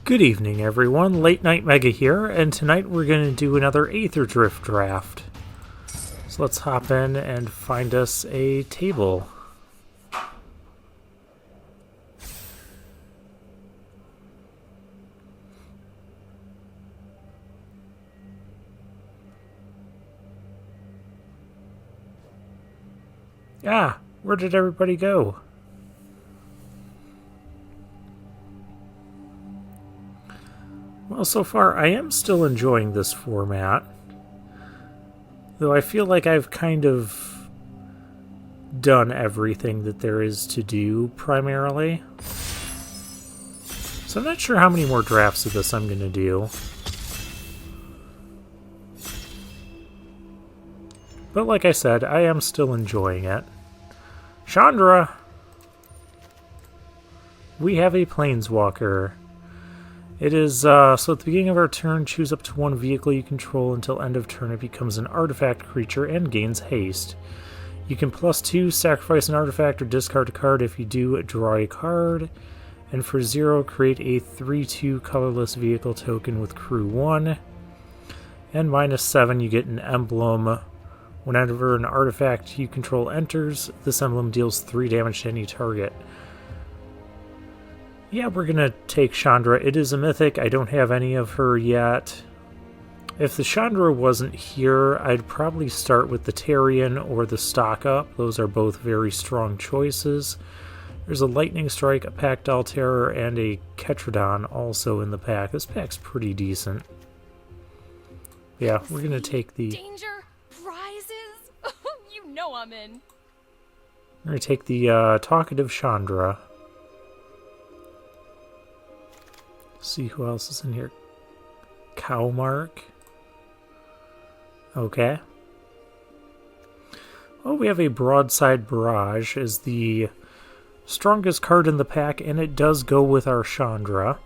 Good evening, everyone. Late Night Mega here, and tonight we're going to do another Aetherdrift draft. So let's hop in and find us a table. Ah, where did everybody go? Well, so far I am still enjoying this format, though I feel like I've kind of done everything that there is to do, primarily. So I'm not sure how many more drafts of this I'm going to do. But like I said, I am still enjoying it. Chandra! We have a Planeswalker. It is, so at the beginning of our turn, choose up to one vehicle you control until end of turn. It becomes an artifact creature and gains haste. You can +2 sacrifice an artifact or discard a card. If you do, draw a card. And for 0, create a 3/2 colorless vehicle token with crew 1. And -7, you get an emblem. Whenever an artifact you control enters, this emblem deals 3 damage to any target. Yeah, we're going to take Chandra. It is a mythic. I don't have any of her yet. If the Chandra wasn't here, I'd probably start with the Tarian or the Stock Up. Those are both very strong choices. There's a Lightning Strike, a Pactile Terror, and a Ketradon also in the pack. This pack's pretty decent. Yeah, we're going to take the... Danger! Prizes! You know I'm in. We're going to take the Talkative Chandra. See who else is in here. Cowmark. Okay. Oh, we have a Broadside Barrage as the strongest card in the pack, and it does go with our Chandra.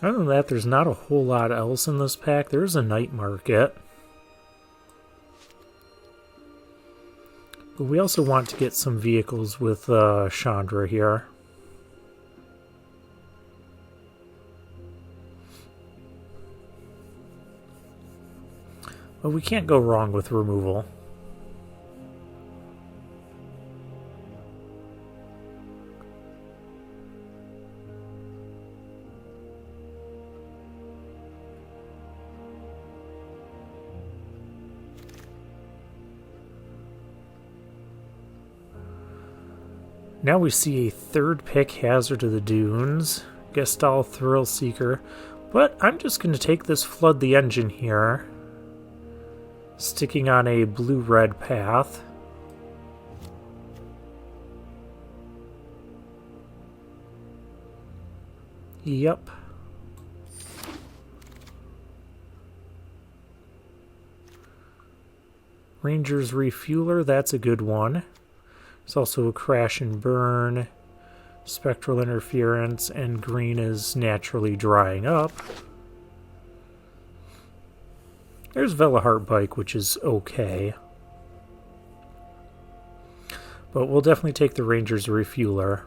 Other than that, there's not a whole lot else in this pack. There's a Night Market. But we also want to get some vehicles with Chandra here. But we can't go wrong with removal. Now we see a third pick, Hazard of the Dunes, Gestalt Thrill Seeker, but I'm just going to take this Flood the Engine here, sticking on a blue-red path. Yep. Ranger's Refueler, that's a good one. There's also a Crash and Burn, Spectral Interference, and green is naturally drying up. There's Velahart Bike, which is okay. But we'll definitely take the Ranger's Refueler.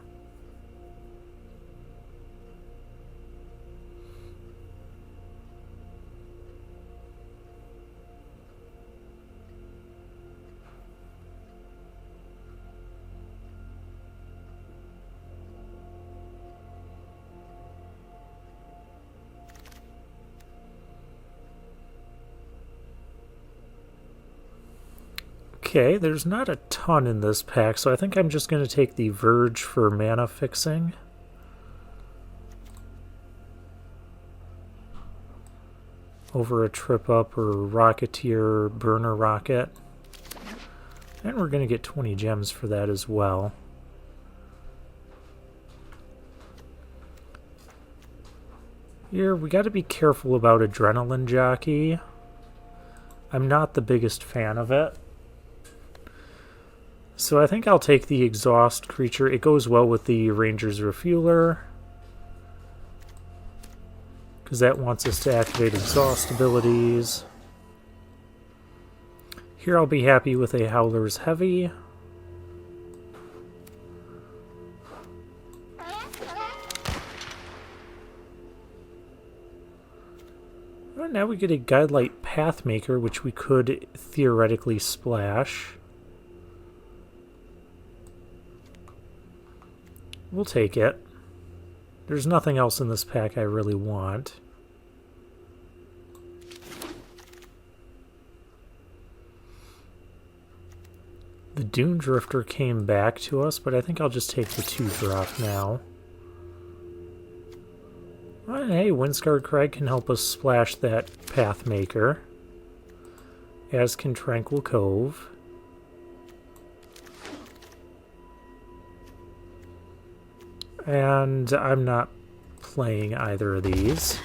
Okay, there's not a ton in this pack, so I think I'm just going to take the Verge for mana fixing. Over a Trip Up or Rocketeer Burner Rocket. And we're going to get 20 gems for that as well. Here, we got to be careful about Adrenaline Jockey. I'm not the biggest fan of it. So I think I'll take the Exhaust creature. It goes well with the Ranger's Refueler, because that wants us to activate exhaust abilities. Here I'll be happy with a Howler's Heavy. Well, now we get a Guidelight Pathmaker, which we could theoretically splash. We'll take it. There's nothing else in this pack I really want. The Dune Drifter came back to us, but I think I'll just take the 2-drop now. Well, hey, Windscarred Crag can help us splash that Pathmaker, as can Tranquil Cove. And I'm not playing either of these.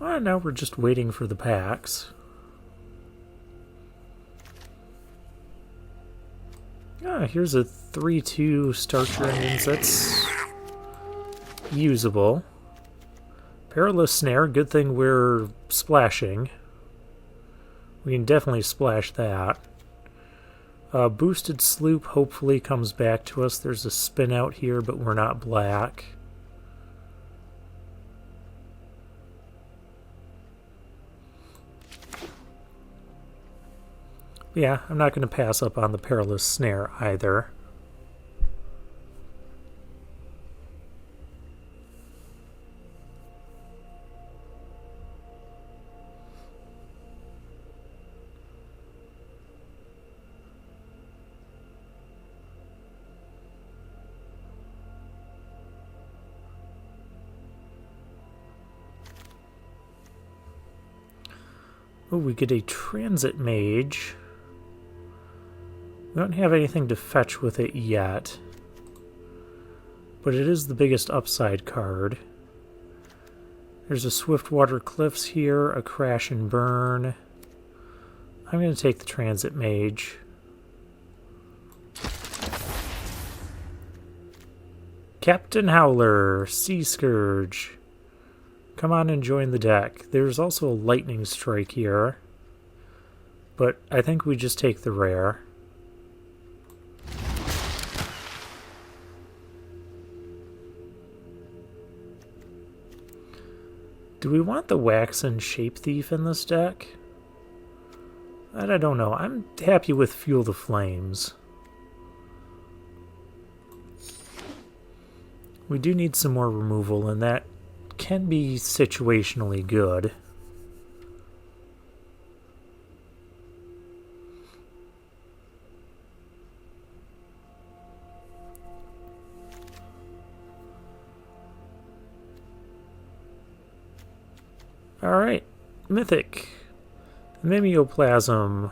Well, now we're just waiting for the packs. Ah, here's a 3-2 starter engines that's usable. Perilous Snare, good thing we're splashing. We can definitely splash that. Boosted Sloop hopefully comes back to us. There's a spin out here, but we're not black. Yeah, I'm not going to pass up on the Perilous Snare either. Oh, we get a Transit Mage. We don't have anything to fetch with it yet, but it is the biggest upside card. There's a Swiftwater Cliffs here, a Crash and Burn. I'm going to take the Transit Mage. Captain Howler, Sea Scourge. Come on and join the deck. There's also a Lightning Strike here, but I think we just take the rare. Do we want the Waxen Shape Thief in this deck? That I don't know. I'm happy with Fuel the Flames. We do need some more removal, and that can be situationally good. Alright, Mythic. Mimeoplasm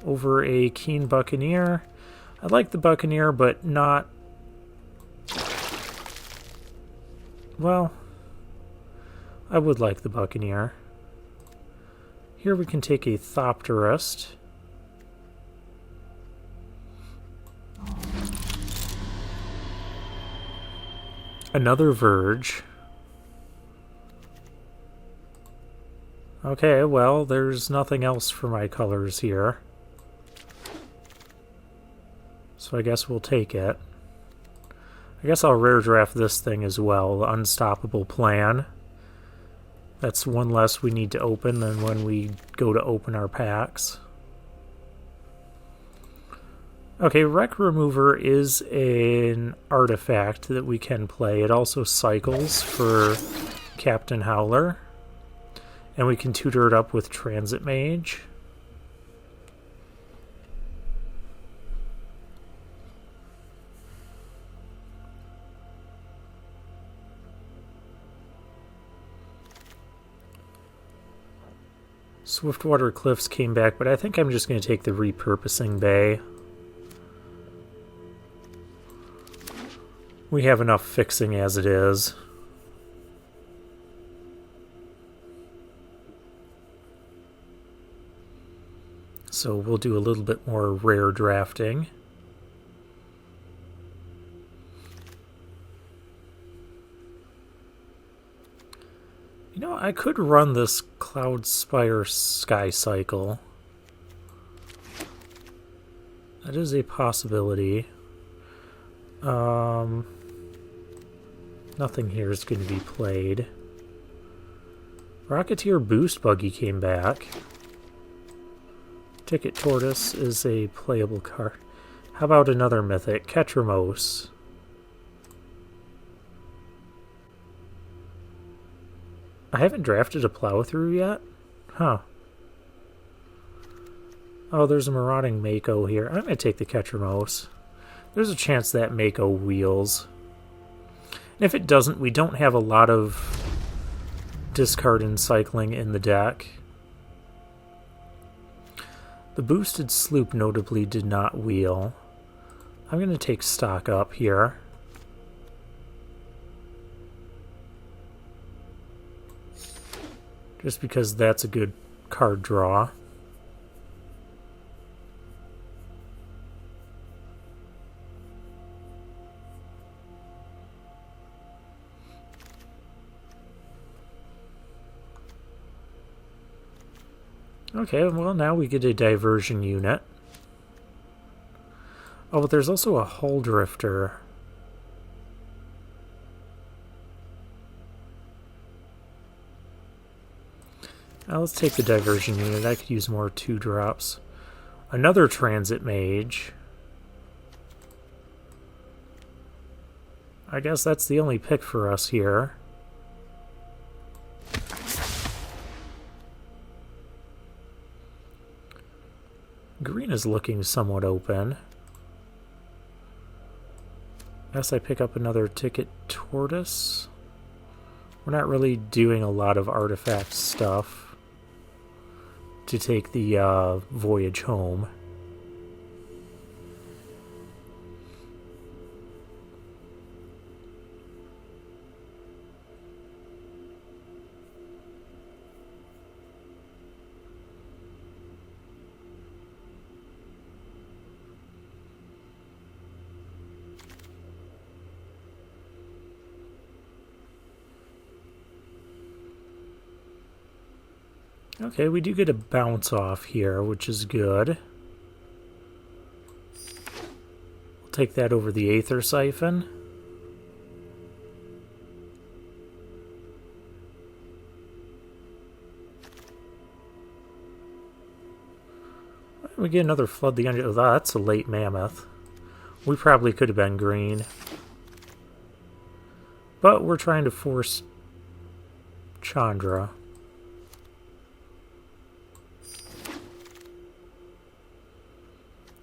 over a Keen Buccaneer. I like the Buccaneer, but not... Well, I would like the Buccaneer. Here we can take a Thopterist. Another Verge. Okay, well, there's nothing else for my colors here. So I guess we'll take it. I guess I'll rare draft this thing as well, the Unstoppable Plan. That's one less we need to open than when we go to open our packs. Okay, Wreck Remover is an artifact that we can play. It also cycles for Captain Howler. And we can tutor it up with Transit Mage. Swiftwater Cliffs came back, but I think I'm just going to take the Repurposing Bay. We have enough fixing as it is. So we'll do a little bit more rare drafting. You know, I could run this Cloud Spire Sky Cycle. That is a possibility. Nothing here is going to be played. Rocketeer Boost Buggy came back. Ticket Tortoise is a playable card. How about another mythic? Ketramos. I haven't drafted a Plow-Through yet? Huh. Oh, there's a Marauding Mako here. I'm going to take the Ketramos. There's a chance that Mako wheels. And if it doesn't, we don't have a lot of discard and cycling in the deck. The Boosted Sloop notably did not wheel. I'm going to take stock up here. Just because that's a good card draw. Okay, well now we get a diversion unit. Oh, but there's also a Hull Drifter. Now let's take the diversion unit. I could use more 2-drops. Another Transit Mage. I guess that's the only pick for us here. Green is looking somewhat open. Guess I pick up another Ticket Tortoise. We're not really doing a lot of artifact stuff to take the voyage home. Okay, we do get a bounce off here, which is good. We'll take that over the Aether Siphon. We get another Flood the Engine. Oh, that's a late Mammoth. We probably could have been green. But we're trying to force Chandra.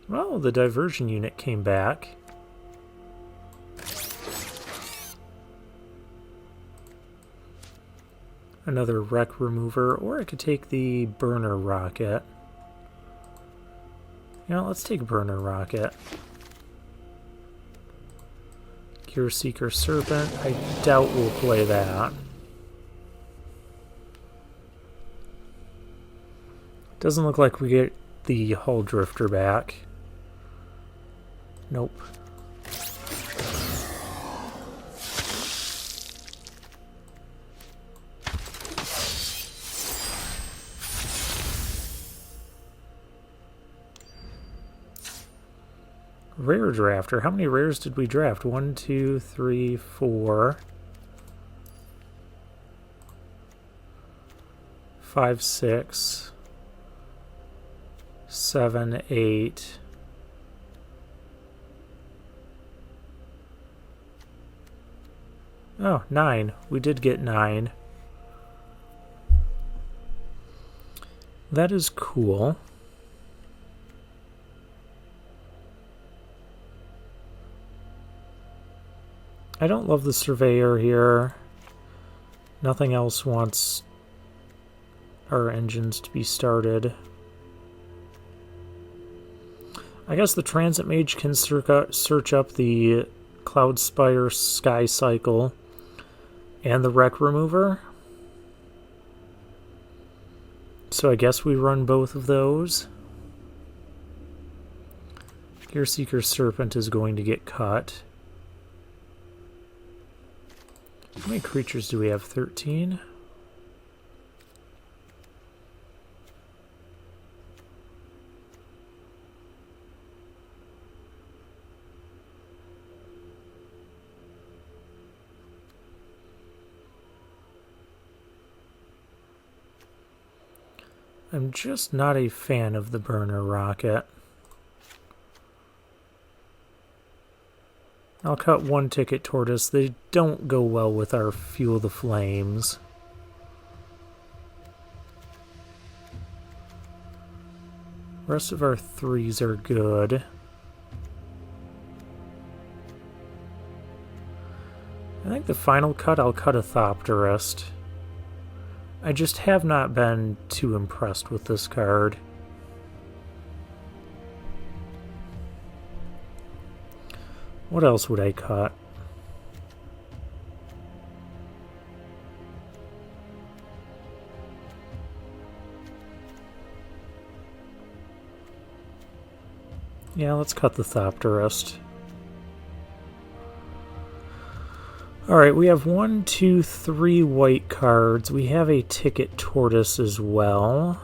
Well, the diversion unit came back. Another wreck remover, or I could take the burner rocket. You know, let's take burner rocket. Cure Seeker Serpent. I doubt we'll play that. Doesn't look like we get the Hull Drifter back. Nope. Rare drafter. How many rares did we draft? 1, 2, 3, 4, 5, 6, 7, 8. Oh, 9. We did get 9. That is cool. I don't love the Surveyor here. Nothing else wants our engines to be started. I guess the Transit Mage can search up the Cloud Spire Sky Cycle and the Wreck Remover. So I guess we run both of those. Gearseeker Serpent is going to get cut. How many creatures do we have? 13? I'm just not a fan of the burner rocket. I'll cut one ticket tortoise. They don't go well with our Fuel the Flames. Rest of our 3s are good. I think the final cut, I'll cut a Aetherdrift. I just have not been too impressed with this card. What else would I cut? Yeah, let's cut the Aetherdrift. Alright, we have 1, 2, 3 white cards. We have a ticket tortoise as well.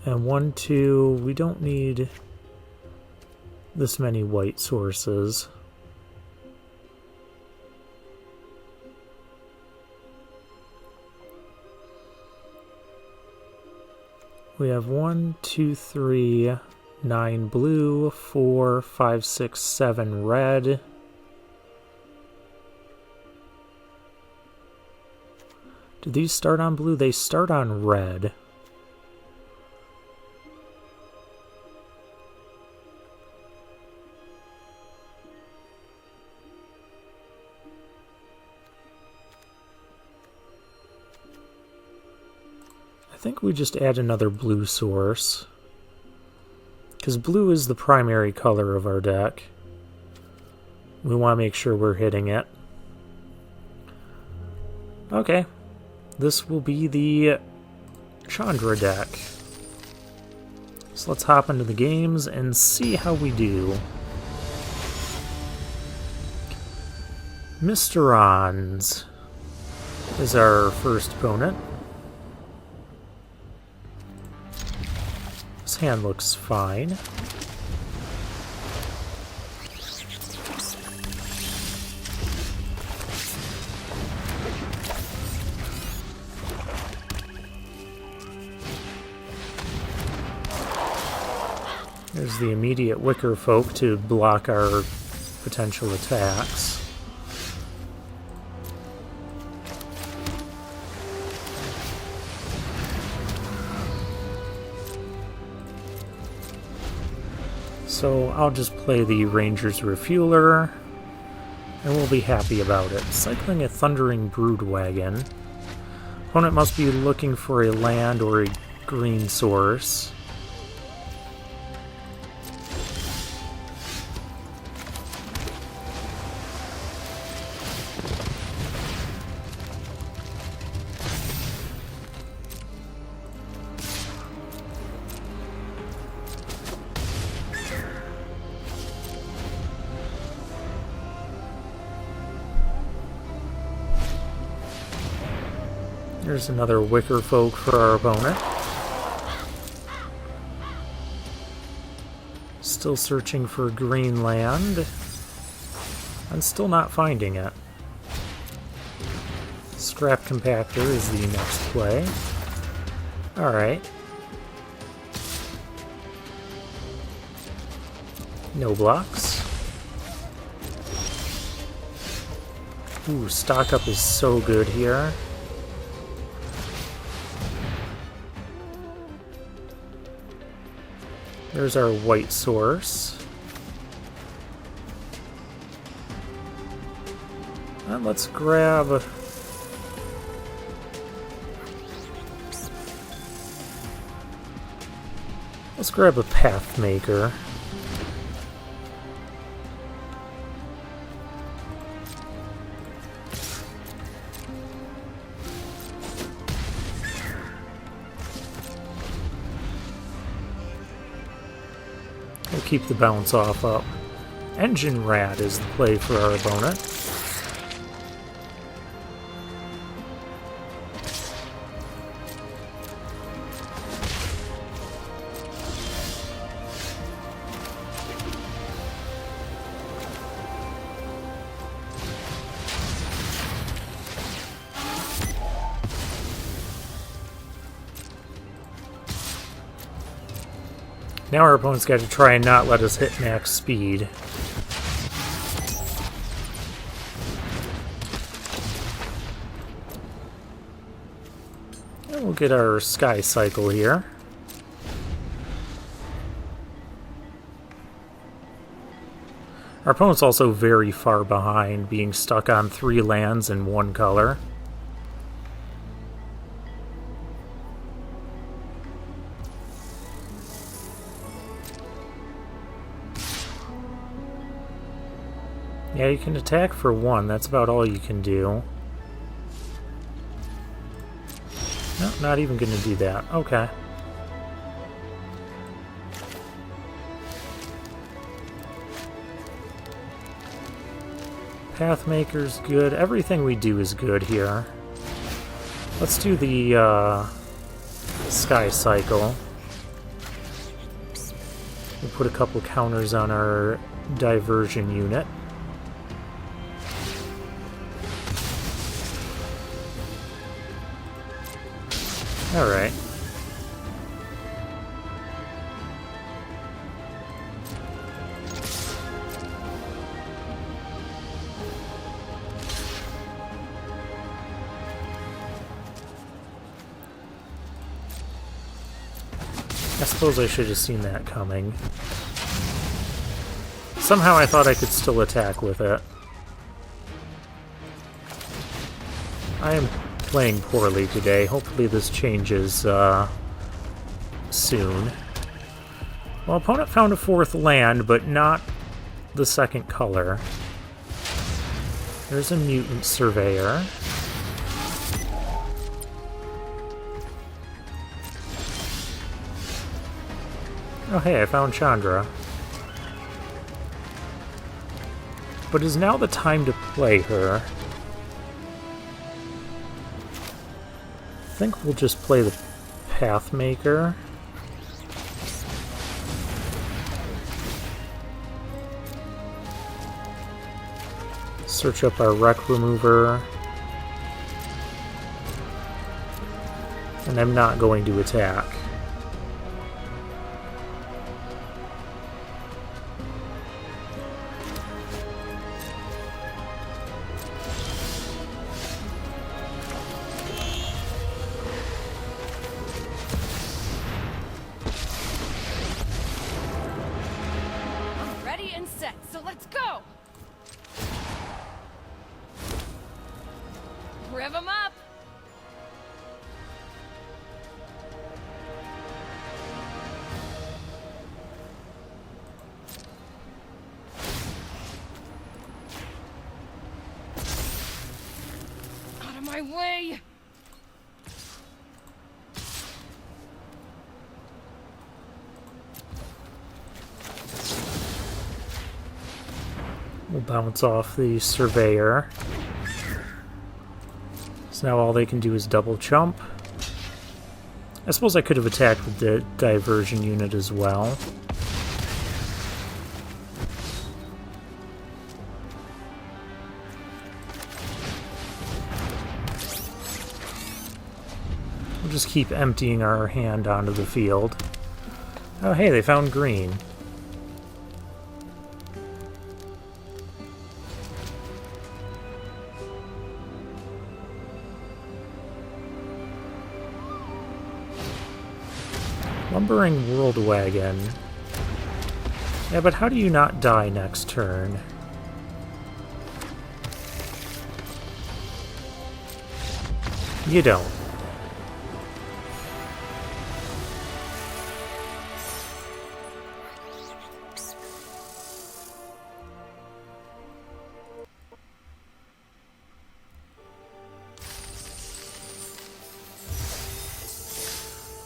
And 1, 2, we don't need this many white sources. We have 1, 2, 3, 9 blue, 4, 5, 6, 7 red. Do these start on blue? They start on red. I think we just add another blue source, because blue is the primary color of our deck. We want to make sure we're hitting it. Okay. This will be the Chandra deck. So let's hop into the games and see how we do. Mysterons is our first opponent. His hand looks fine. There's the immediate Wicker Folk to block our potential attacks. So I'll just play the Ranger's Refueler, and we'll be happy about it. Cycling a Thundering Broodwagon. Opponent must be looking for a land or a green source. There's another Wicker Folk for our opponent. Still searching for green land. I'm still not finding it. Scrap Compactor is the next play. Alright. No blocks. Ooh, stock up is so good here. There's our white source. And let's grab... Let's grab a Pathmaker. keep the bounce off up. Engine Rat is the play for our opponent. Now our opponent's got to try and not let us hit max speed. And we'll get our Sky Cycle here. Our opponent's also very far behind, being stuck on 3 lands in 1 color. Yeah, you can attack for 1. That's about all you can do. No, not even going to do that. Okay. Pathmaker's good. Everything we do is good here. Let's do the Sky Cycle. We'll put a couple counters on our diversion unit. Alright. I suppose I should have seen that coming. Somehow I thought I could still attack with it. I am playing poorly today. Hopefully this changes soon. Well, opponent found a 4th land, but not the 2nd color. There's a Mutant Surveyor. Oh hey, I found Chandra. But is now the time to play her? I think we'll just play the Pathmaker. Search up our Wreck Remover. And I'm not going to attack. Ready and set, so let's go! Rev 'em up! Out of my way! We'll bounce off the Surveyor. So now all they can do is double jump. I suppose I could have attacked with the diversion unit as well. We'll just keep emptying our hand onto the field. Oh hey, they found green. Lumbering World Wagon. Yeah, but how do you not die next turn? You don't.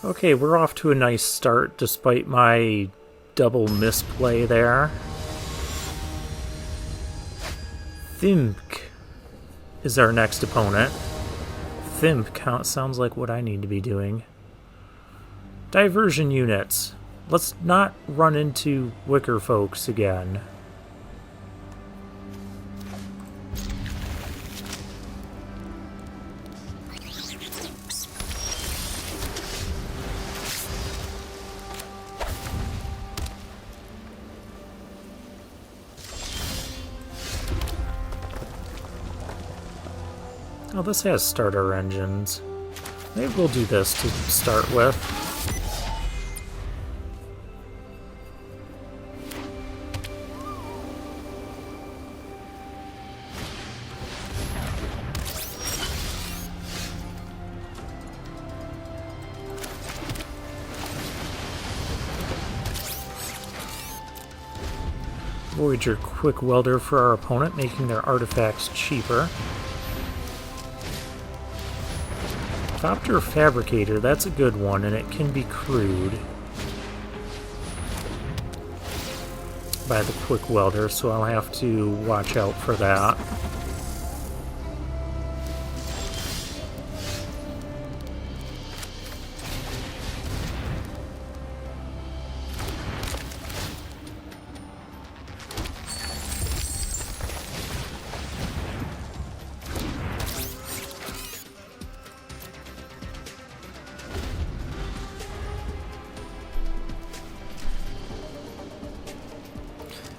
Okay, we're off to a nice start despite my double misplay there. Thimk is our next opponent. Thimk sounds like what I need to be doing. Diversion units. Let's not run into wicker folks again. Oh, this has starter engines. Maybe we'll do this to start with. Voyager Quick Welder for our opponent, making their artifacts cheaper. Copter Fabricator, that's a good one, and it can be crewed by the Quick Welder, so I'll have to watch out for that.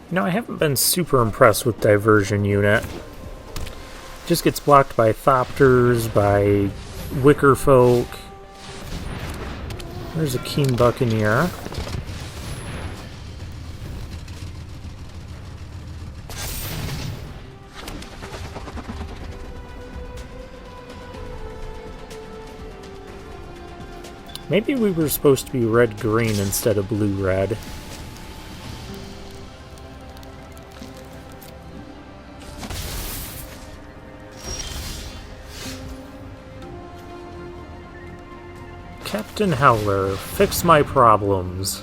You know, I haven't been super impressed with Diversion Unit. Just gets blocked by Thopters, by Wicker Folk. There's a Keen Buccaneer. Maybe we were supposed to be red-green instead of blue-red. Captain Howler, fix my problems.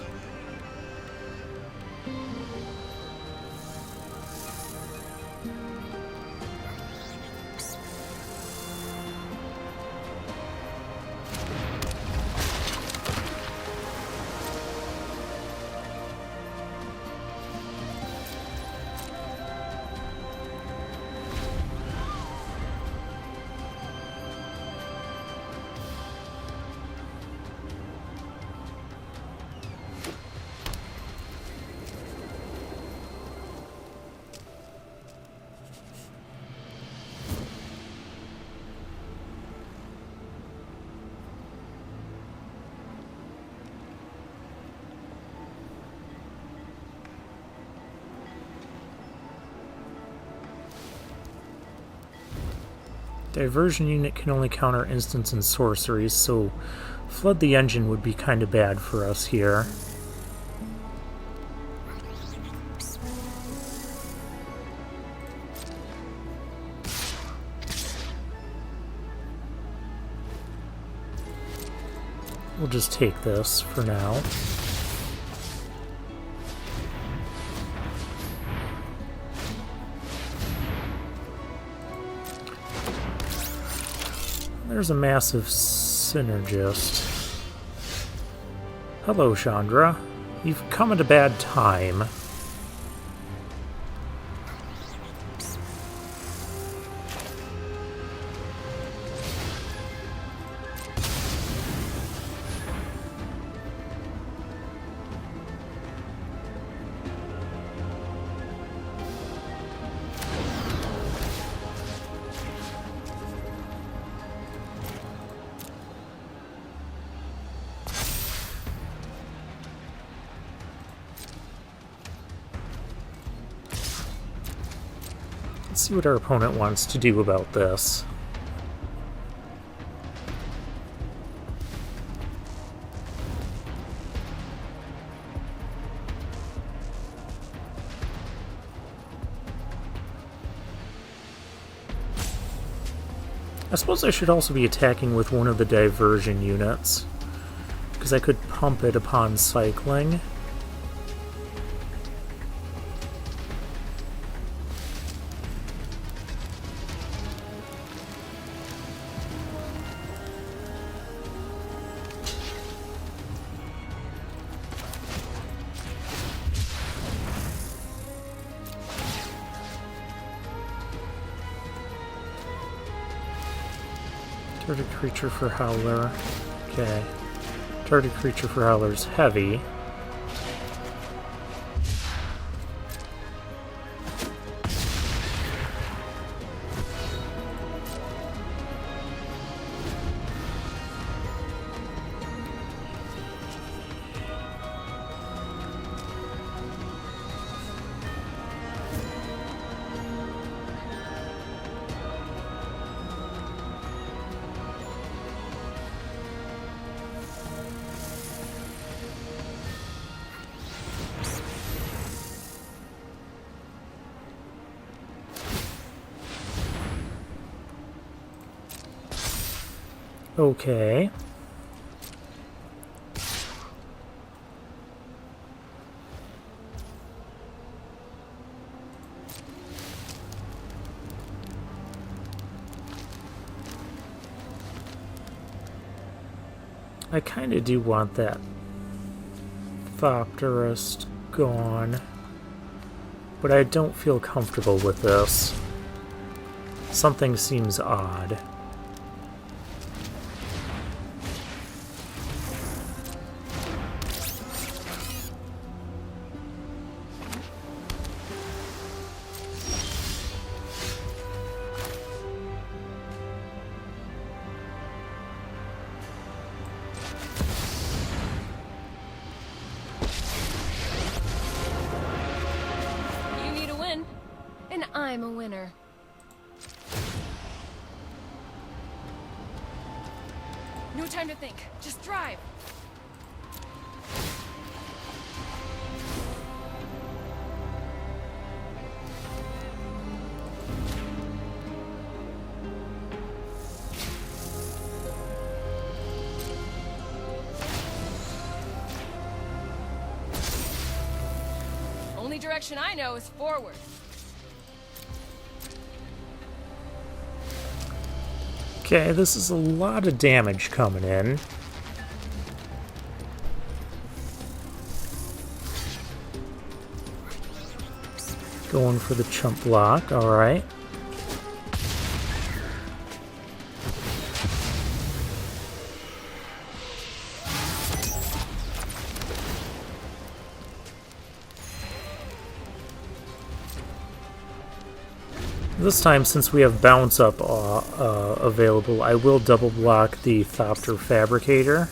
Diversion unit can only counter instants and sorceries, so Flood the Engine would be kind of bad for us here. We'll just take this for now. There's a massive synergist. Hello, Chandra. You've come at a bad time. Let's see what our opponent wants to do about this. I suppose I should also be attacking with one of the diversion units, because I could pump it upon cycling. Target creature for Howler. Okay. Target creature for Howler's heavy. Okay. I kind of do want that Thopterist gone, but I don't feel comfortable with this. Something seems odd. I'm a winner. No time to think. Just drive. Only direction I know is forward. Okay, this is a lot of damage coming in. Going for the chump block, alright. This time, since we have bounce up available, I will double block the Thopter Fabricator.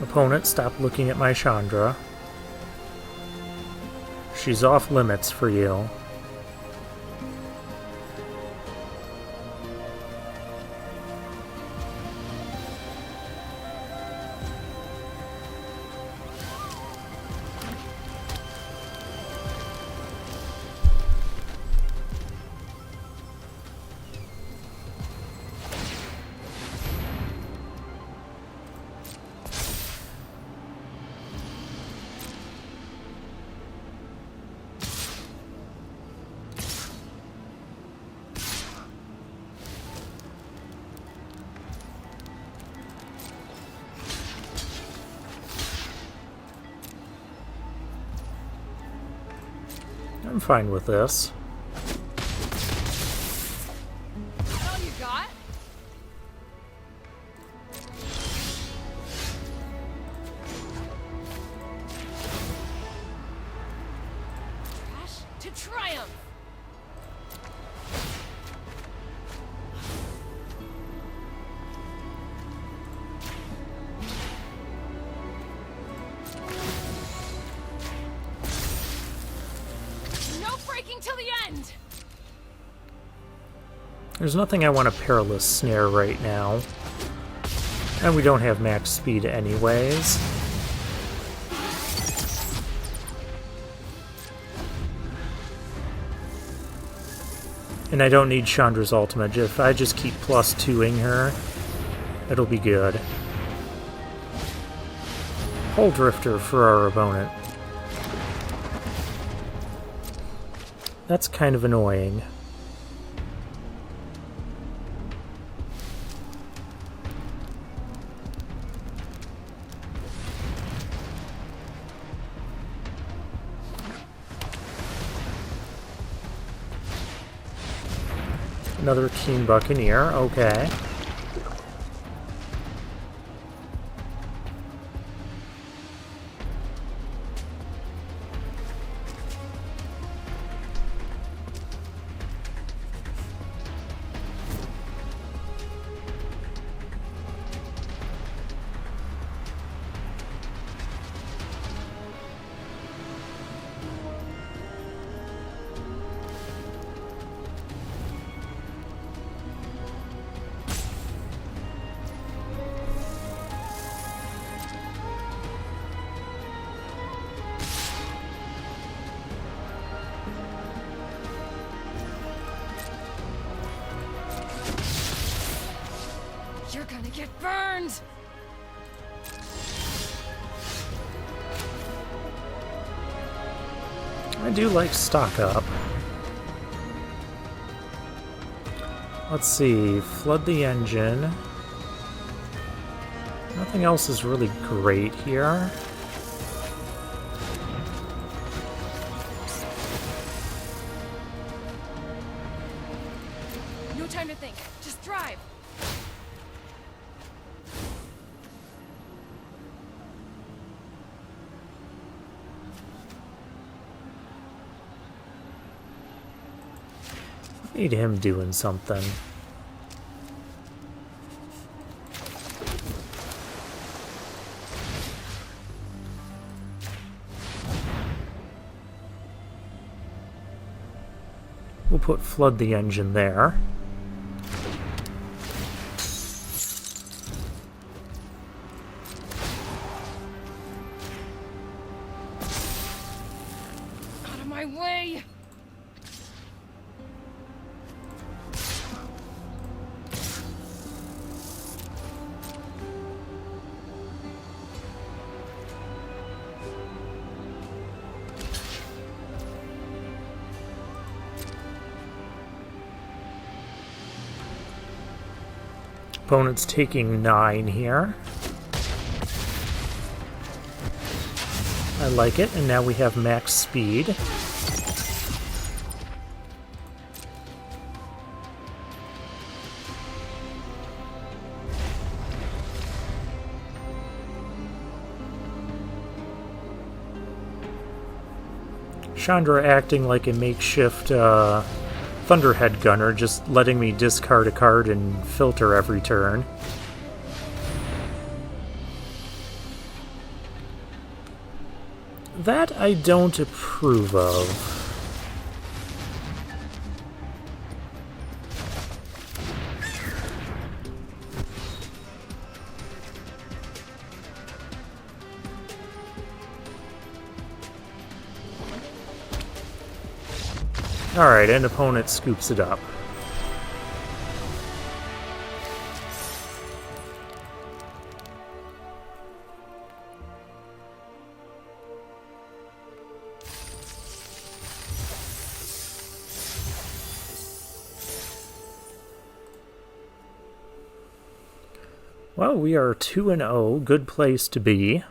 Opponent, stop looking at my Chandra. She's off limits for you. I'm fine with this. All you got? Trash to triumph. Till the end. There's nothing I want to Perilous Snare right now. And we don't have max speed anyways. And I don't need Chandra's ultimate. If I just keep +2ing her, it'll be good. Hull Drifter for our opponent. That's kind of annoying. Another Keen Buccaneer, okay. You're gonna get burned! I do like stock up. Let's see, flood the engine. Nothing else is really great here. No time to think. Just drive. Need him doing something. We'll put flood the engine there. Out of my way! Opponent's taking 9 here. I like it, and now we have max speed. Chandra acting like a makeshift Thunderhead Gunner, just letting me discard a card and filter every turn. That I don't approve of. Alright, and opponent scoops it up. Well, we are 2-0, good place to be.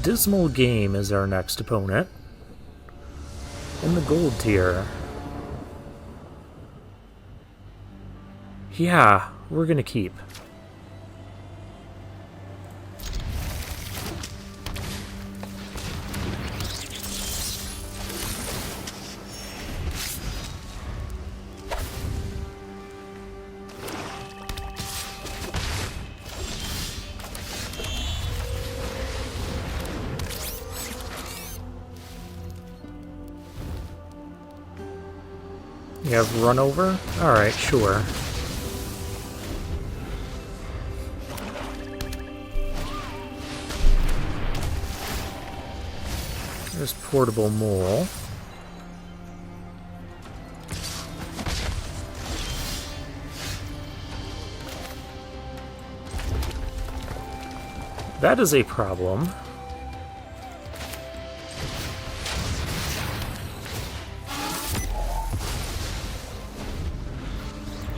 Dismal Game is our next opponent. In the gold tier. Yeah, we're gonna keep. You have run over? Alright, sure. There's portable mole. That is a problem.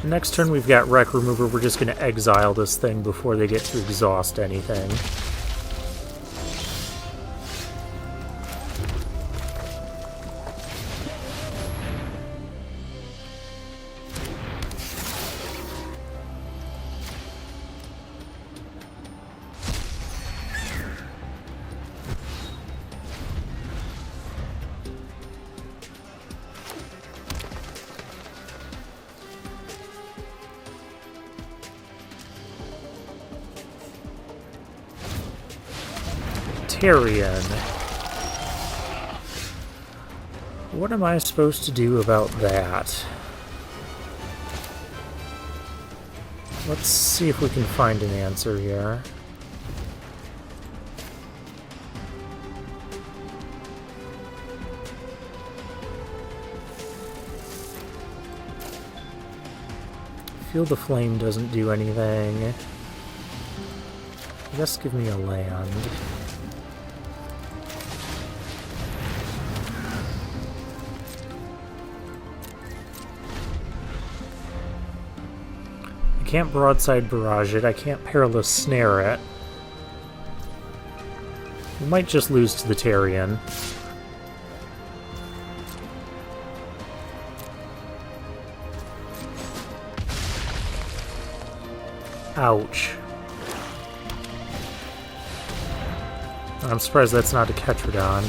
Next turn we've got Wreck Remover. We're just going to exile this thing before they get to exhaust anything. What am I supposed to do about that? Let's see if we can find an answer here. Feel the Flame doesn't do anything. Just give me a land. I can't Broadside Barrage it, I can't Perilous Snare it. We might just lose to the Tarion. Ouch. I'm surprised that's not a Ketrodon.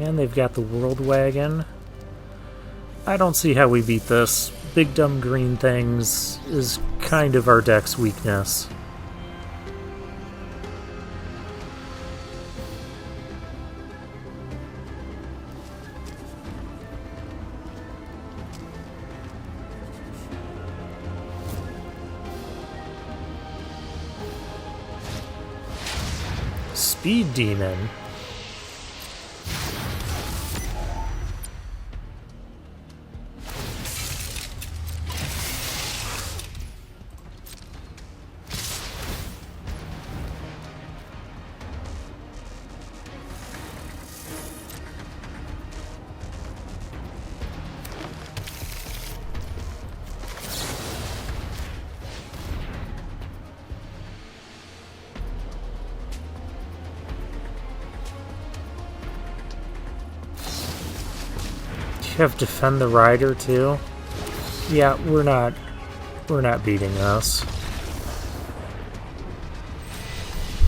And they've got the World Wagon. I don't see how we beat this. Big dumb green things is kind of our deck's weakness. Speed Demon. You have Defend the Rider too? Yeah, we're not beating us.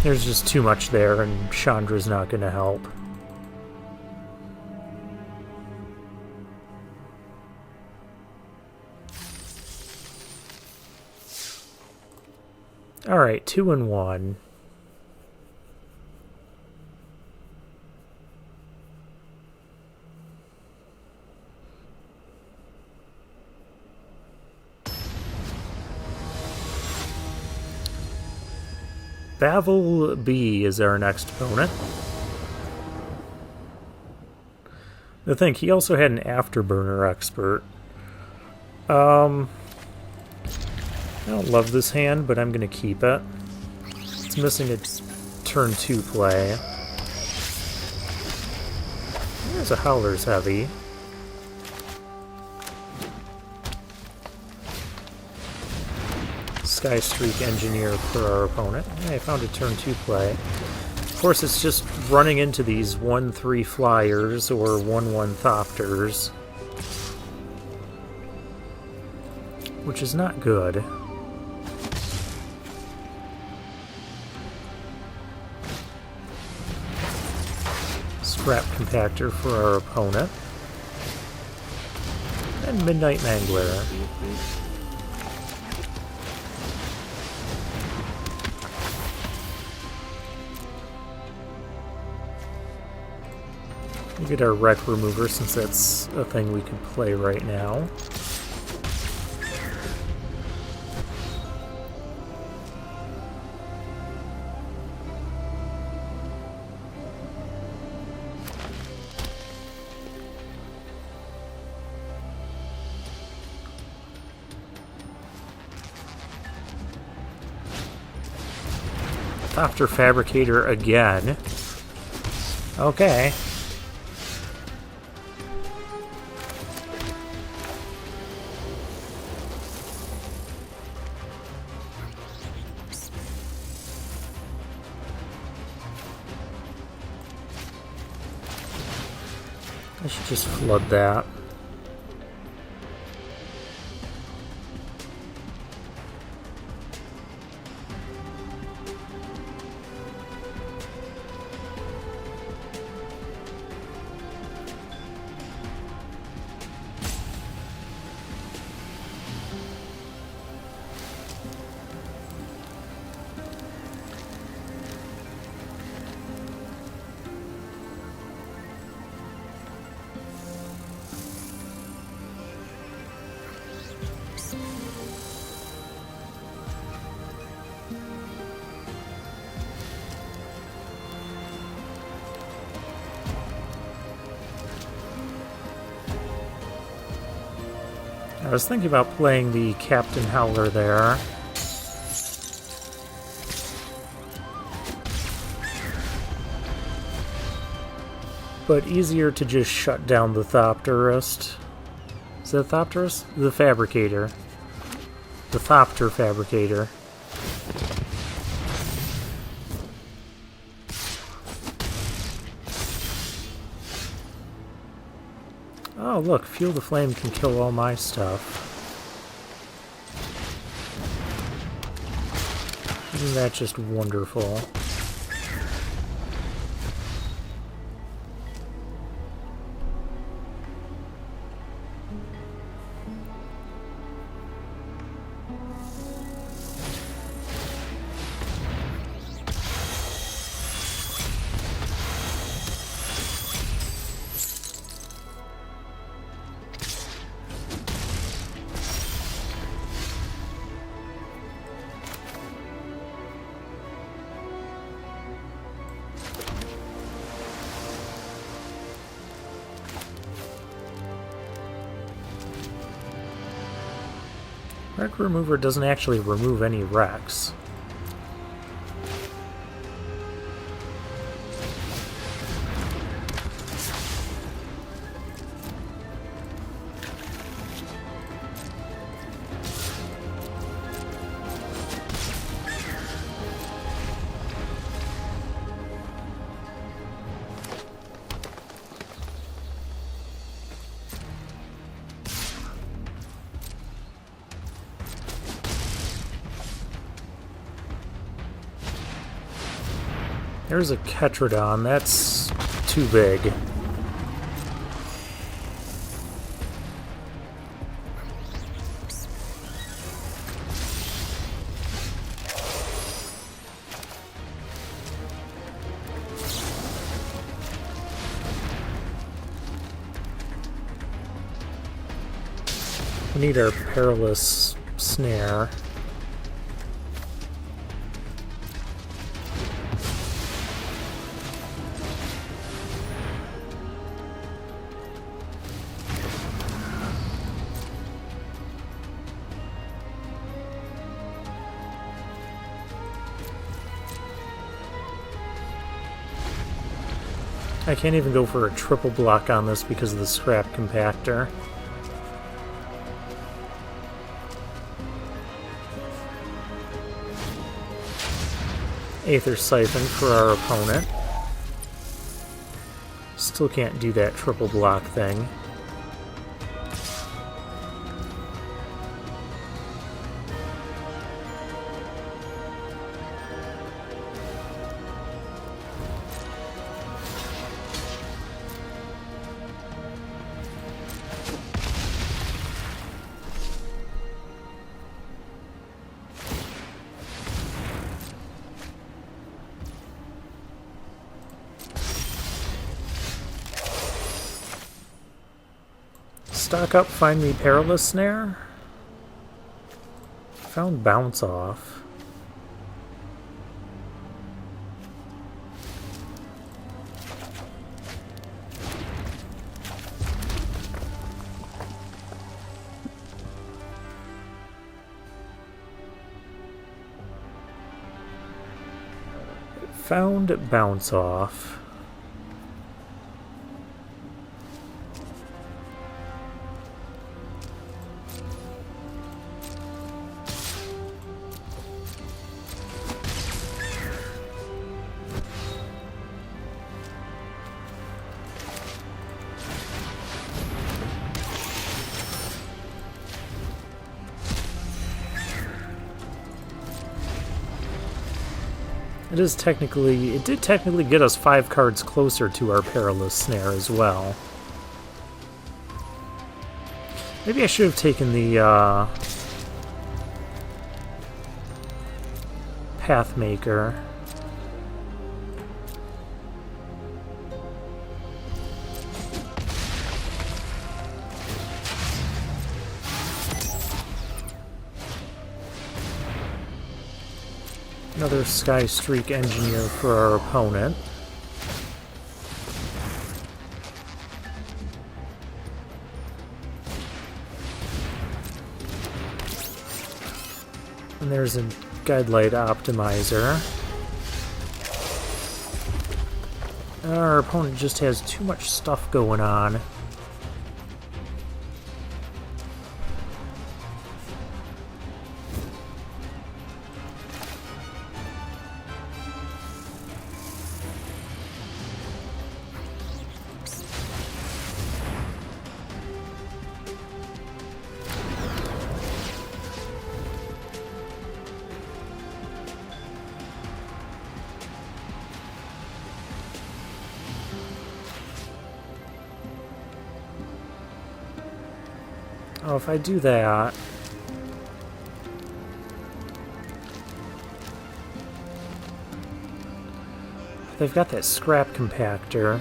There's just too much there and Chandra's not gonna help. Alright, 2-1. Bavel B is our next opponent. To think, he also had an afterburner expert. I don't love this hand, but I'm going to keep it. It's missing its turn 2 play. There's a Howler's Heavy. Sky Streak Engineer for our opponent. Yeah, I found a turn 2 play. Of course, it's just running into these 1/3 flyers or 1/1 Thopters, which is not good. Scrap Compactor for our opponent. And Midnight Mangler. We get our Wreck Remover since that's a thing we could play right now. Thopter Fabricator again. Okay. I should just flood that. I was thinking about playing the Captain Howler there. But easier to just shut down the Thopterist. Is that Thopterist? The Fabricator. The Thopter Fabricator. Oh, look, Fuel the Flame can kill all my stuff. Isn't that just wonderful? Wreck Remover doesn't actually remove any wrecks. There's a Ketrodon. That's too big. We need our Perilous Snare. I can't even go for a triple block on this because of the scrap compactor. Aether Siphon for our opponent. Still can't do that triple block thing. Stock up, find me Perilous Snare. Found Bounce Off. Found Bounce Off. It did technically get us 5 cards closer to our Perilous Snare as well. Maybe I should have taken the Pathmaker. Another Sky Streak Engineer for our opponent. And there's a Guidelight Optimizer. Our opponent just has too much stuff going on. Oh, if I do that... They've got that scrap compactor.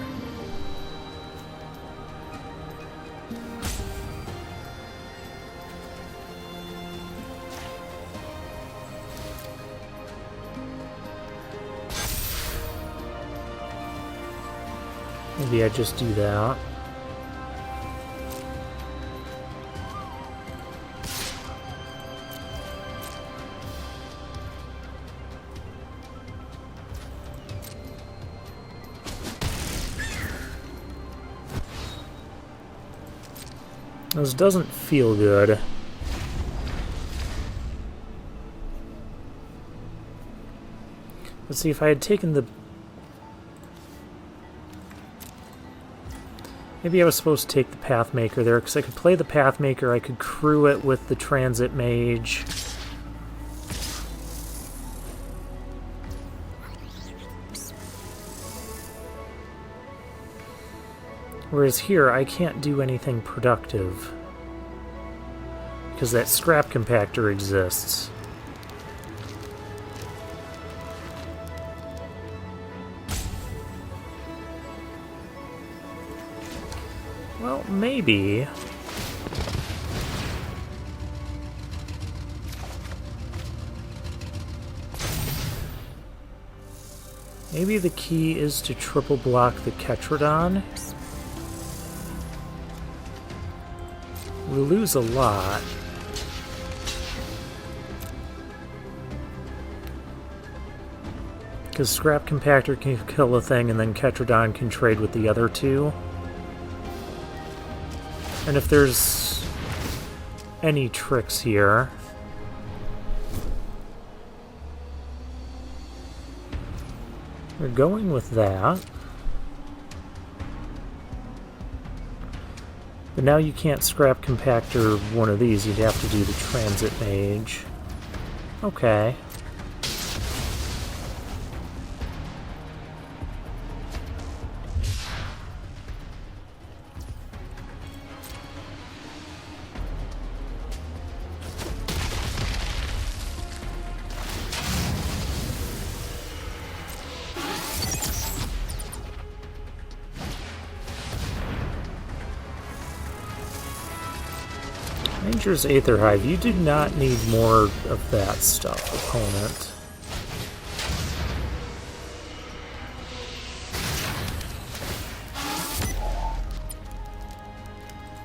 Maybe I just do that. This doesn't feel good. Let's see, if I had taken the... Maybe I was supposed to take the Pathmaker there, because I could play the Pathmaker, I could crew it with the Transit Mage. Whereas here, I can't do anything productive. Because that scrap compactor exists. Well, maybe... Maybe the key is to triple block the Ketrodon. We lose a lot. Because Scrap Compactor can kill a thing, and then Ketrodon can trade with the other two. And if there's any tricks here... we're going with that. But now you can't Scrap Compactor one of these, you'd have to do the Transit Mage. Okay. Ranger's Aether Hive, you do not need more of that stuff, opponent.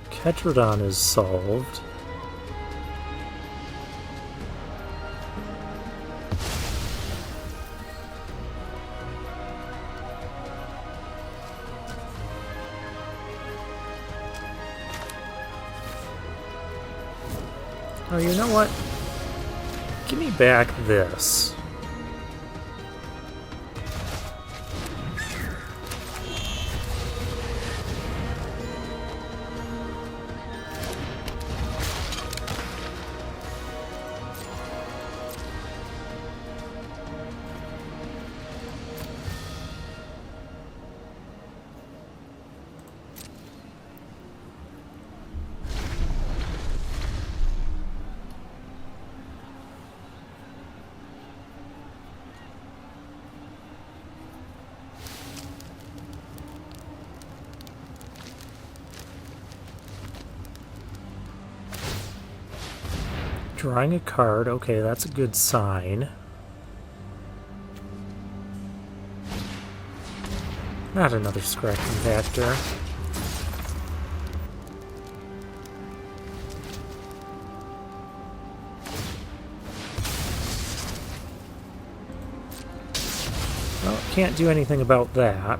Ketrodon is solved. Oh, you know what? Give me back this. Drawing a card, okay, that's a good sign. Not another Scrap Compactor. Well, can't do anything about that.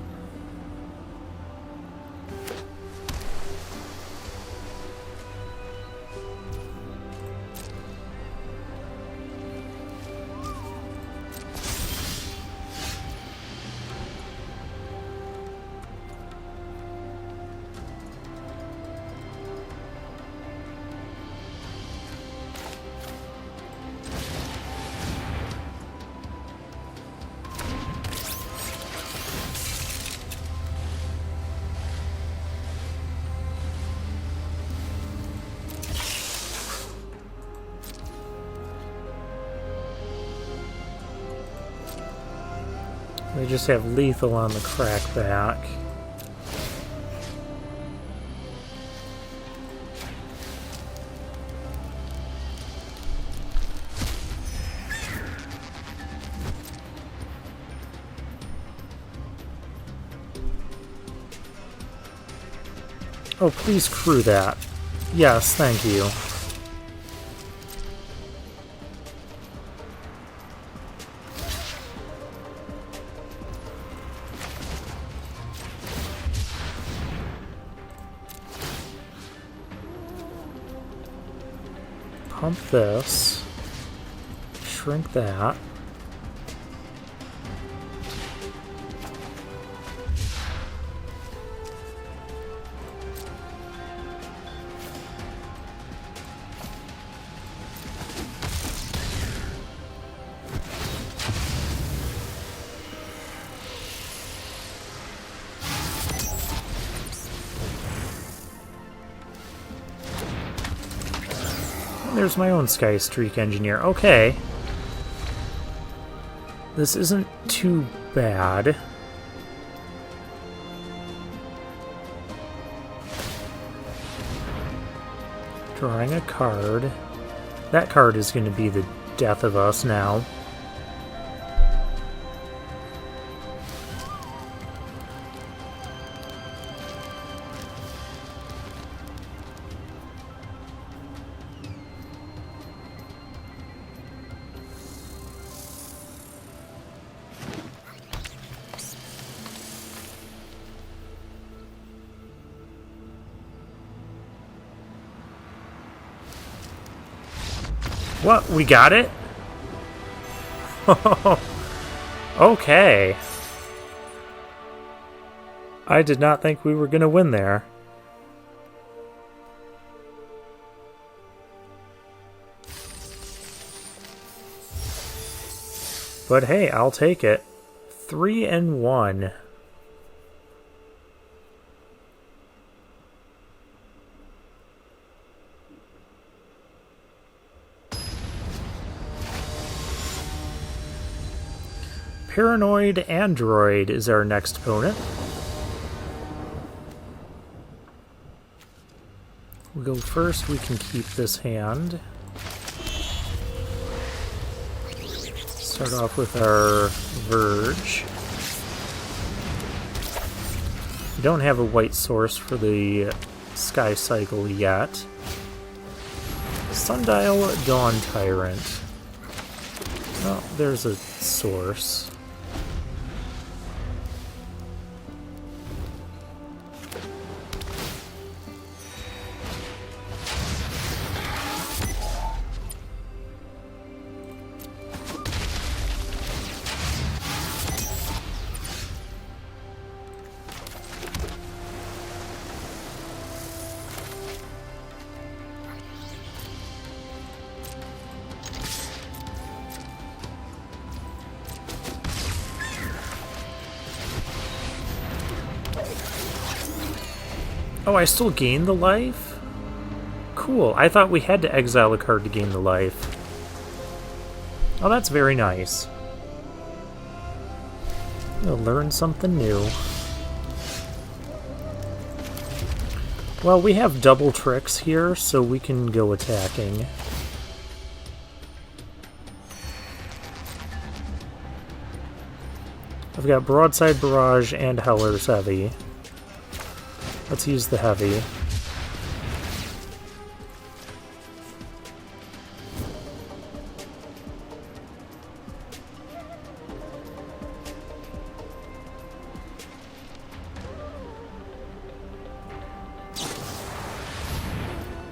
They just have lethal on the crackback. Oh, please crew that. Yes, thank you. Pump this, shrink that. There's my own Sky Streak Engineer. Okay. This isn't too bad. Drawing a card. That card is going to be the death of us now. What? We got it? Okay. I did not think we were going to win there. But hey, I'll take it. 3-1. Paranoid Android is our next opponent. We'll go first. We can keep this hand. Start off with our Verge. We don't have a white source for the Sky Cycle yet. Sundial Dawn Tyrant. Oh, there's a source. Oh, I still gain the life? Cool. I thought we had to exile a card to gain the life. Oh, that's very nice. You'll learn something new. Well, we have double tricks here, so we can go attacking. I've got Broadside Barrage and Howler's Heavy. Let's use the heavy.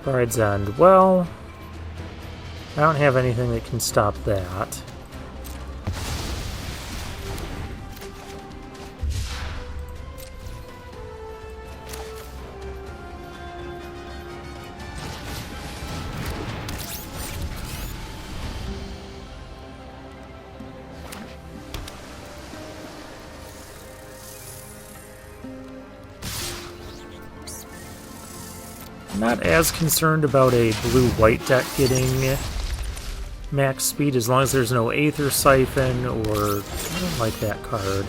Bride's End. Well, I don't have anything that can stop that. Not as concerned about a blue-white deck getting max speed as long as there's no Aether Siphon or... I don't like that card.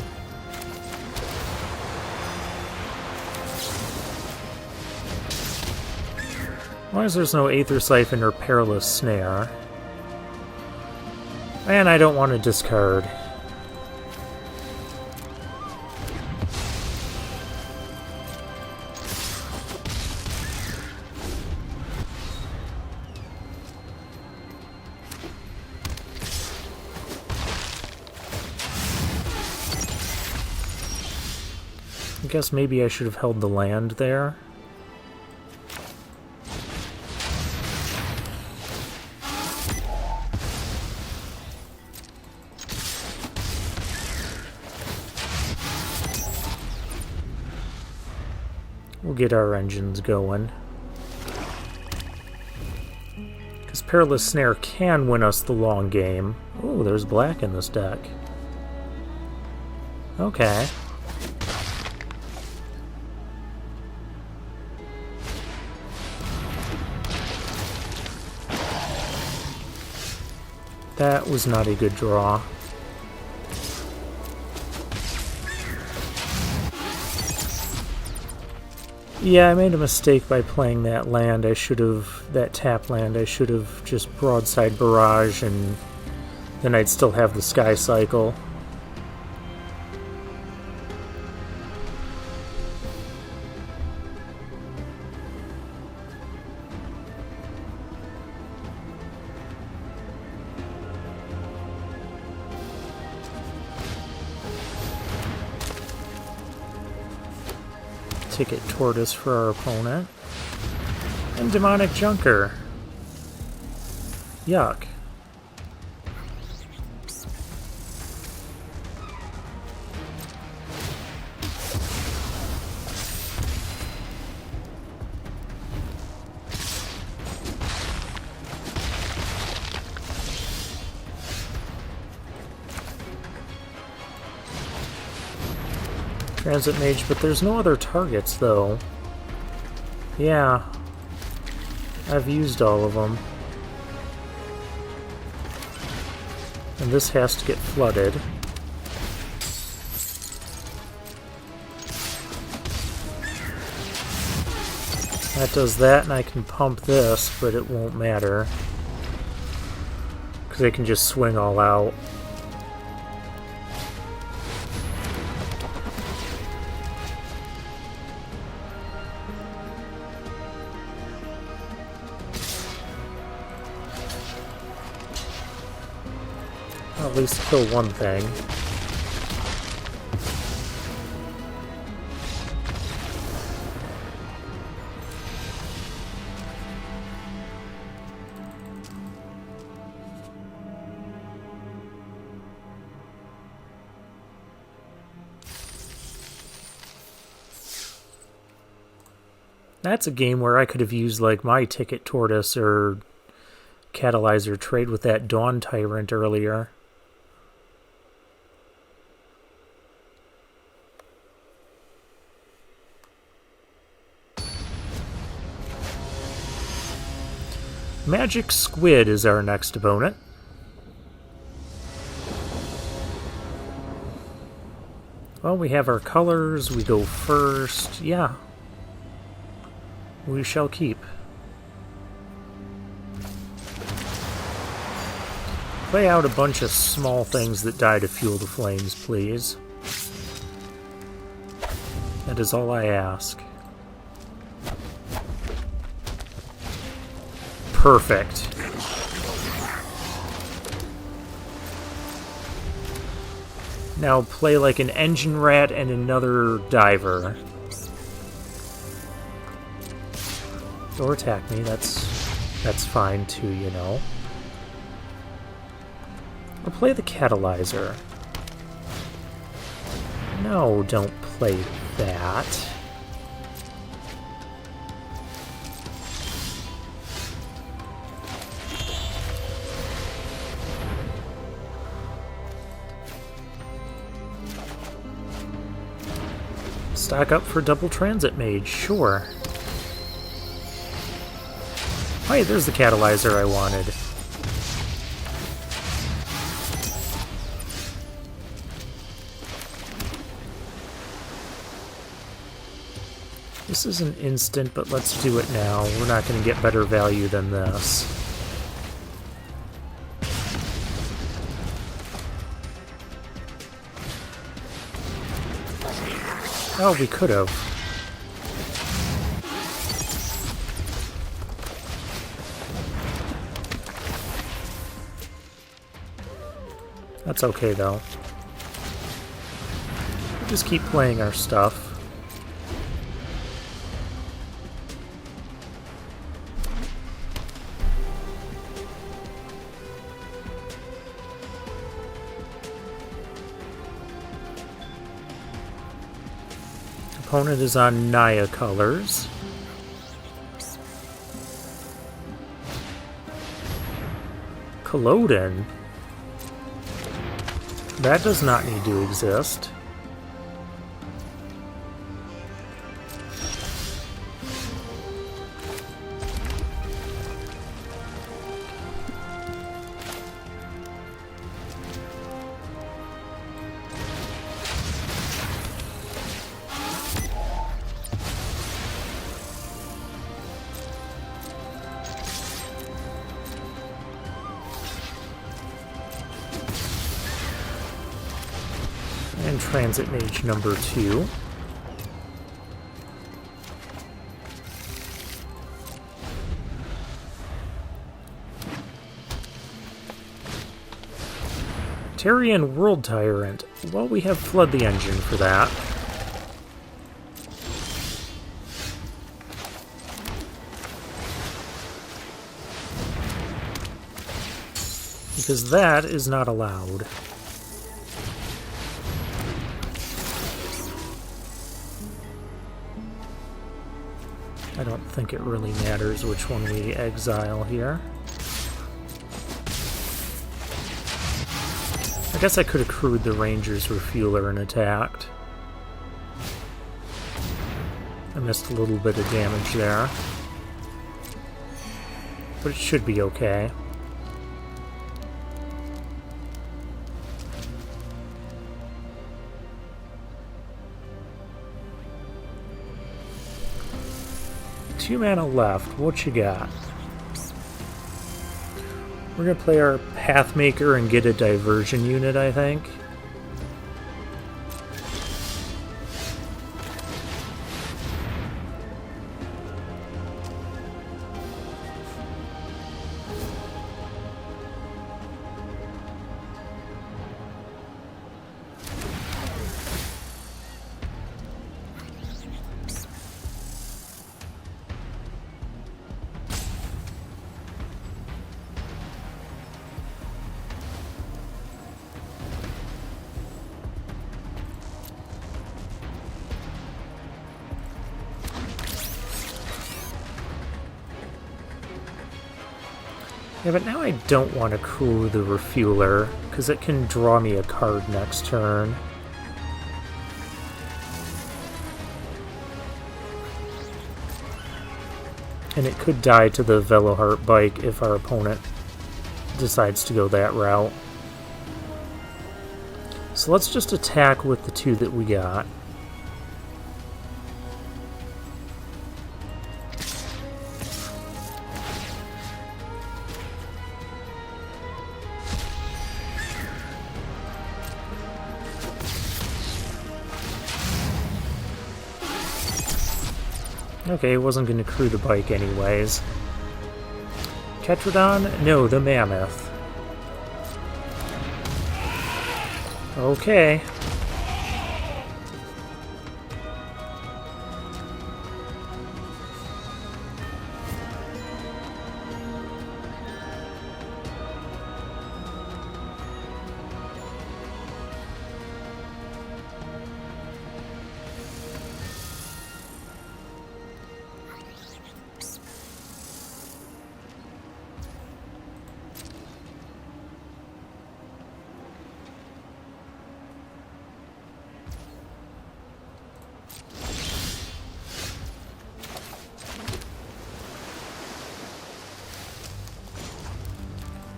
As long as there's no Aether Siphon or Perilous Snare. And I don't want to discard. I guess maybe I should have held the land there. We'll get our engines going. Because Perilous Snare can win us the long game. Ooh, there's black in this deck. Okay. That was not a good draw. Yeah, I made a mistake by playing that land. That tap land, I should have just Broadside Barrage, and then I'd still have the Sky Cycle. Ticket Tortoise for our opponent. And Demonic Junker. Yuck. Transit Mage, but there's no other targets, though. Yeah. I've used all of them. And this has to get flooded. That does that, and I can pump this, but it won't matter. Because they can just swing all out. I'll at least kill one thing. That's a game where I could have used, like, my Ticket Tortoise or Catalyzer trade with that Dawn Tyrant earlier. Magic Squid is our next opponent. Well, we have our colors, we go first, yeah. We shall keep. Play out a bunch of small things that die to fuel the flames, please. That is all I ask. Perfect. Now play like an engine rat and another diver. Or attack me, that's fine too, you know. Or play the Catalyzer. No, don't play that. Stock up for double Transit Mage, sure. Hey, there's the Catalyzer I wanted. This is an instant, but let's do it now. We're not going to get better value than this. Oh, we could have. That's okay, though. Just keep playing our stuff. Opponent is on Naya colors. Culloden? That does not need to exist. And Transit Mage number 2. Terrian World Tyrant. Well, we have Flood the Engine for that. Because that is not allowed. I don't think it really matters which one we exile here. I guess I could have crewed the Ranger's Refueler and attacked. I missed a little bit of damage there. But it should be okay. Two mana left. What you got? We're gonna play our Pathmaker and get a diversion unit, I think. Yeah, but now I don't want to crew the Refueler, because it can draw me a card next turn. And it could die to the Veloheart Bike if our opponent decides to go that route. So let's just attack with the two that we got. Okay, wasn't going to crew the bike anyways. Ketrodon? No, the Mammoth. Okay.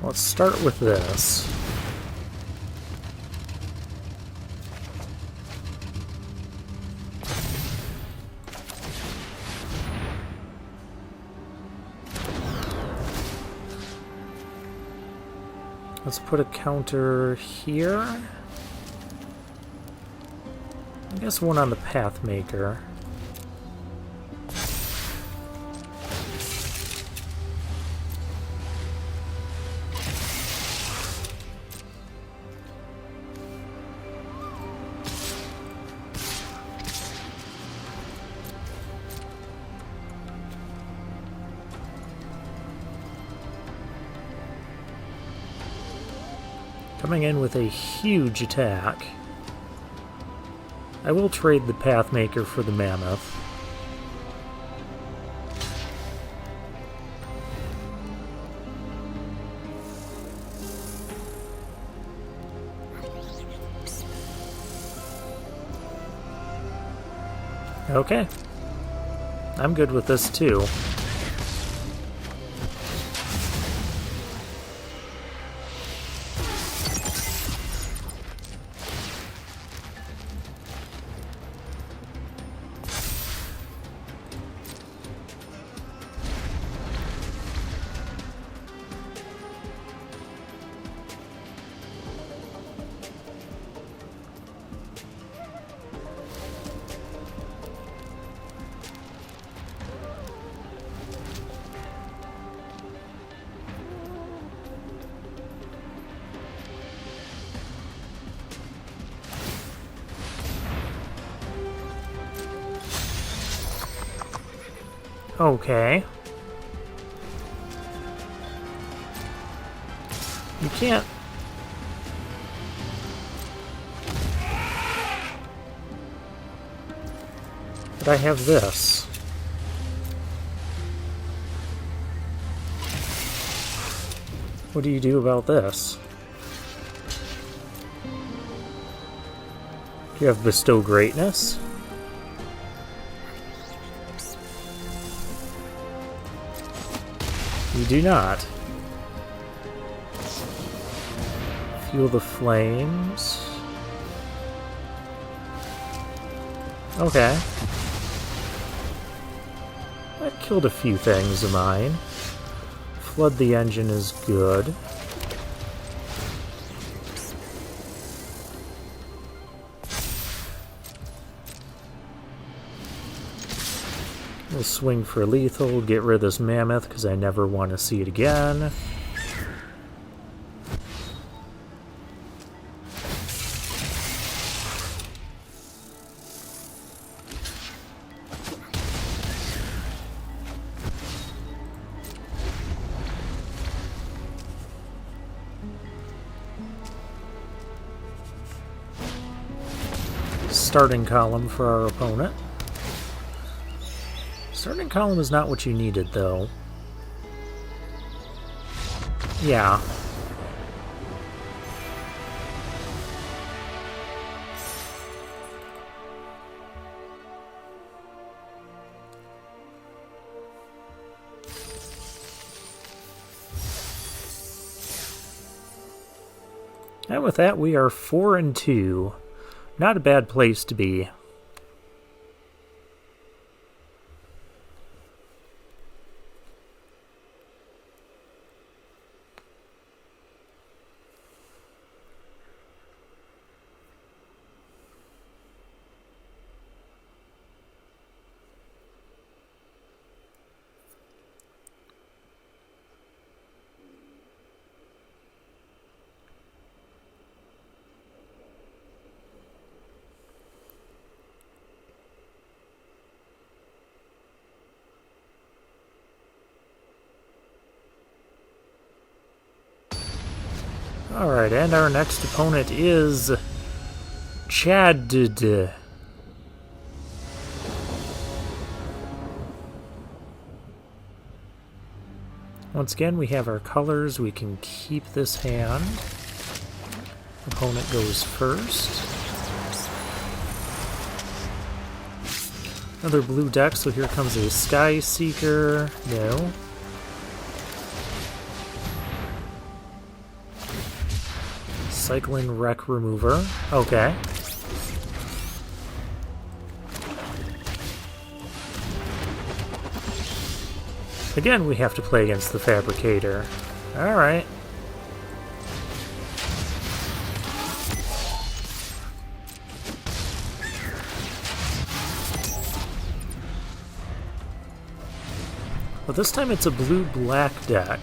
Let's start with this. Let's put a counter here. I guess one on the Pathmaker. Coming in with a huge attack. I will trade the Pathmaker for the Mammoth. Okay. I'm good with this too. Okay. You can't... But I have this. What do you do about this? Do you have Bestow Greatness? You do not. Fuel the flames. Okay. That killed a few things of mine. Flood the engine is good. We'll swing for lethal, get rid of this mammoth because I never want to see it again. Starting column for our opponent. Starting column is not what you needed, though. Yeah. And with that, we are 4-2. Not a bad place to be. Alright, and our next opponent is Chandra. Once again, we have our colors. We can keep this hand. Opponent goes first. Another blue deck, so here comes a Sky Seeker. No. Cycling Wreck Remover. Okay. Again, we have to play against the Fabricator. Alright. Well, this time it's a blue-black deck.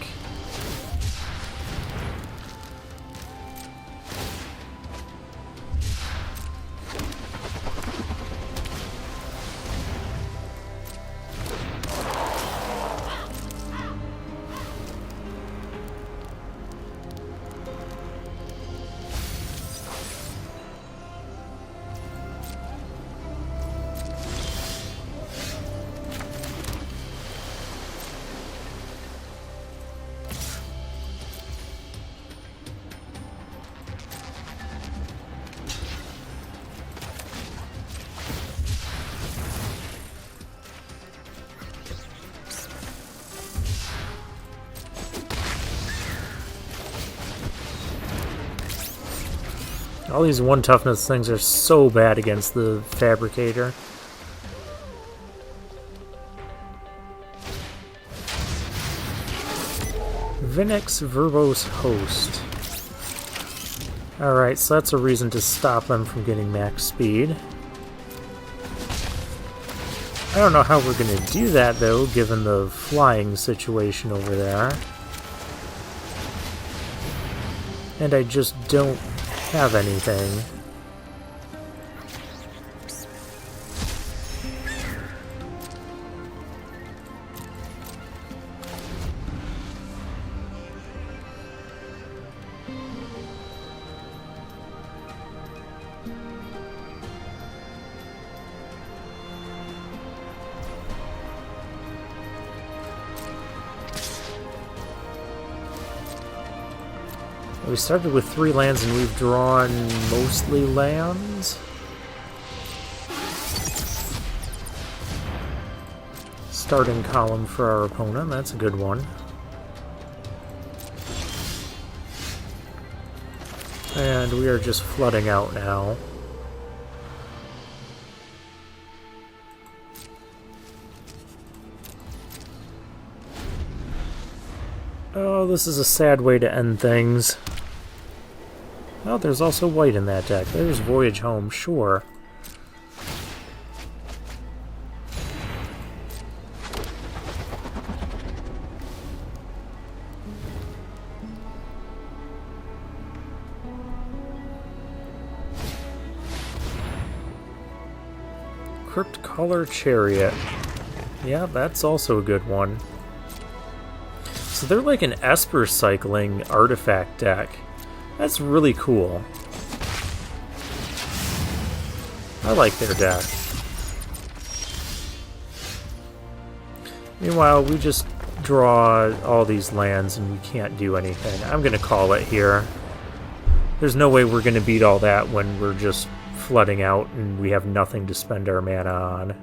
All these 1 toughness things are so bad against the Fabricator. Vinix Verbose Host. Alright, so that's a reason to stop them from getting max speed. I don't know how we're going to do that, though, given the flying situation over there. And I just don't have anything. We started with 3 lands and we've drawn mostly lands. Starting column for our opponent, that's a good one. And we are just flooding out now. Oh, this is a sad way to end things. Oh, there's also white in that deck. There's Voyage Home, sure. Crypt Color Chariot. Yeah, that's also a good one. So they're like an Esper cycling artifact deck. That's really cool. I like their deck. Meanwhile, we just draw all these lands and we can't do anything. I'm gonna call it here. There's no way we're gonna beat all that when we're just flooding out and we have nothing to spend our mana on.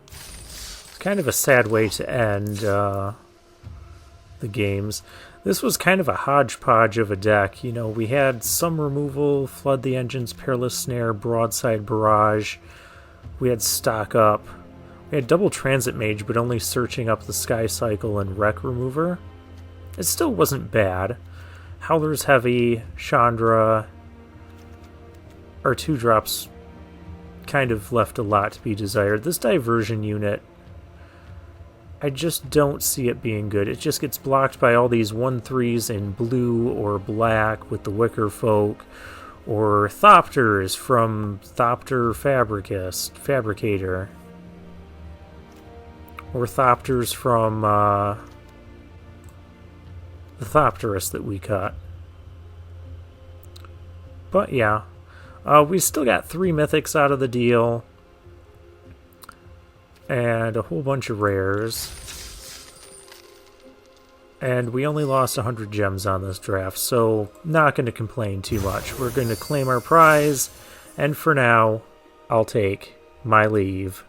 It's kind of a sad way to end the games. This was kind of a hodgepodge of a deck. You know, we had some removal, Flood the Engines, Perilous Snare, Broadside Barrage. We had Stock Up. We had Double Transit Mage, but only Searching Up the Sky Cycle and Wreck Remover. It still wasn't bad. Howler's Heavy, Chandra, our 2-drops kind of left a lot to be desired. This Diversion unit, I just don't see it being good. It just gets blocked by all these 1/3s in blue or black with the Wicker Folk, or Thopters from Thopter Fabricator, or Thopters from the Thopterus that we cut. But yeah, we still got 3 mythics out of the deal, and a whole bunch of rares. And we only lost 100 gems on this draft, so not going to complain too much. We're going to claim our prize, and for now, I'll take my leave.